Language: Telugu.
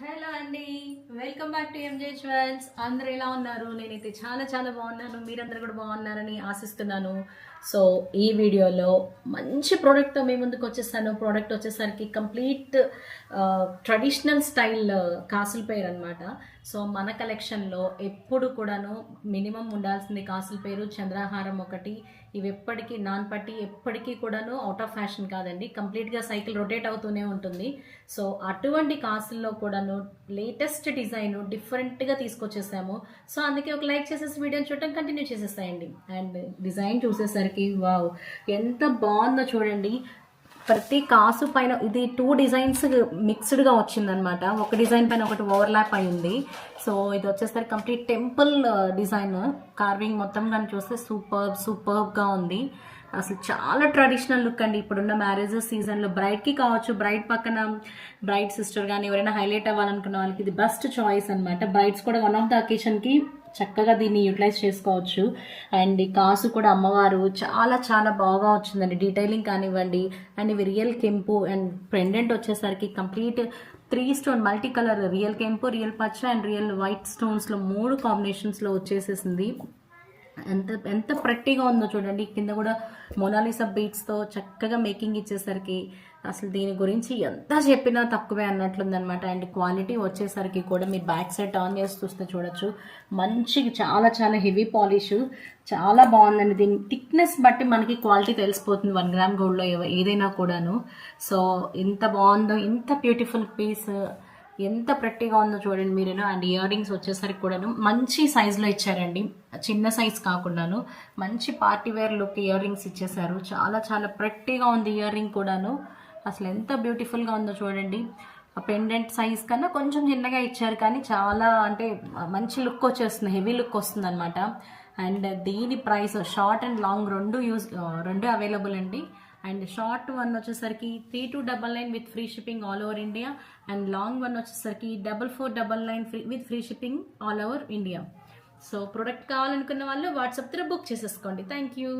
హలో అండి, welcome back to M J jewels. అందరు ఎలా ఉన్నారు? నేనైతే చాలా చాలా బాగున్నాను. మీరందరూ కూడా బాగున్నారని ఆశిస్తున్నాను. సో ఈ వీడియోలో మంచి ప్రోడక్ట్తో మీ ముందుకు వచ్చేసాను. ప్రోడక్ట్ వచ్చేసరికి కంప్లీట్ ట్రెడిషనల్ స్టైల్ కాసుల పేరు అనమాట. సో మన కలెక్షన్లో ఎప్పుడు కూడాను మినిమం ఉండాల్సింది కాసుల పేరు, చంద్రహారం ఒకటి. ఇవి ఎప్పటికీ నాన్ పట్టి, ఎప్పటికీ కూడాను అవుట్ ఆఫ్ ఫ్యాషన్ కాదండి. కంప్లీట్గా సైకిల్ రొటేట్ అవుతూనే ఉంటుంది. సో అటువంటి కాసుల్లో కూడాను లేటెస్ట్ డిజైన్ డిఫరెంట్గా తీసుకొచ్చేసాము. సో అందుకే ఒక లైక్ చేసేసి వీడియోని చూడటం కంటిన్యూ చేసేస్తాయండి. అండ్ డిజైన్ చూసేసరికి వావ్, ఎంత బాగుందో చూడండి. ప్రతి కాసు పైన ఇది 2 డిజైన్స్ మిక్స్డ్గా వచ్చిందనమాట. ఒక డిజైన్ పైన ఒకటి ఓవర్లాప్ అయింది. సో ఇది వచ్చేసరికి కంప్లీట్ టెంపుల్ డిజైన్ కార్వింగ్ మొత్తం కానీ చూస్తే సూపర్గా ఉంది. అసలు చాలా ట్రెడిషనల్ లుక్ అండి. ఇప్పుడున్న మ్యారేజెస్ సీజన్లో బ్రైడ్కి కావచ్చు, బ్రైడ్ పక్కన బ్రైడ్ సిస్టర్ కానీ ఎవరైనా హైలైట్ అవ్వాలనుకున్న వాళ్ళకి ఇది బెస్ట్ చాయిస్ అనమాట. బ్రైడ్స్ కూడా వన్ ఆఫ్ ద అకేషన్కి చక్కగా దీన్ని యూటిలైజ్ చేసుకోవచ్చు. అండ్ ఈ కాసు కూడా అమ్మవారు చాలా చాలా బాగా వచ్చిందండి. డీటెయిలింగ్ కానివ్వండి, అండ్ ఇవి రియల్ కెంపు. అండ్ పెండెంట్ వచ్చేసరికి complete 3 stone multi colour, real కెంపు, రియల్ పచ్చ అండ్ రియల్ వైట్ స్టోన్స్లో 3 కాంబినేషన్స్లో వచ్చేసేసింది. ఎంత ప్రెట్టీగా ఉందో చూడండి. కింద కూడా మొనాలిసా బీట్స్తో చక్కగా మేకింగ్ ఇచ్చేసరికి అసలు దీని గురించి ఎంత చెప్పినా తక్కువే అన్నట్లుందనమాట. అండ్ క్వాలిటీ వచ్చేసరికి కూడా మీరు బ్యాక్ సైడ్ ఆన్ చేసి చూస్తే చూడొచ్చు. మంచి చాలా చాలా హెవీ పాలిష్, చాలా బాగుందండి. దీని థిక్నెస్ బట్టి మనకి క్వాలిటీ తెలిసిపోతుంది 1 గ్రామ్ గోల్డ్లో ఏదైనా కూడాను. సో ఎంత బాగుందో, ఎంత బ్యూటిఫుల్ పీస్, ఎంత ప్రెట్టీగా ఉందో చూడండి మీరేను. అండ్ ఇయర్ రింగ్స్ వచ్చేసరికి కూడాను మంచి సైజులో ఇచ్చారండి. చిన్న సైజ్ కాకుండాను మంచి party wear look earrings ఇచ్చేసారు. చాలా చాలా ప్రెట్టీగా ఉంది ఇయర్ రింగ్ కూడాను. అసలు ఎంత బ్యూటిఫుల్గా ఉందో చూడండి. ఆ పెండెంట్ సైజ్ కన్నా కొంచెం చిన్నగా ఇచ్చారు, కానీ చాలా అంటే మంచి లుక్ వచ్చేస్తుంది, హెవీ లుక్ వస్తుంది అనమాట. అండ్ దీని ప్రైస్ షార్ట్ అండ్ లాంగ్ రెండు అవైలబుల్ అండి. అండ్ షార్ట్ వన్ వచ్చేసరికి 3299 with free shipping all over India. And long one వచ్చేసరికి 4499 with free shipping all over India. So product కావాలనుకున్న వాళ్ళు వాట్సాప్ ద్వారా బుక్ చేసేసుకోండి. Thank you.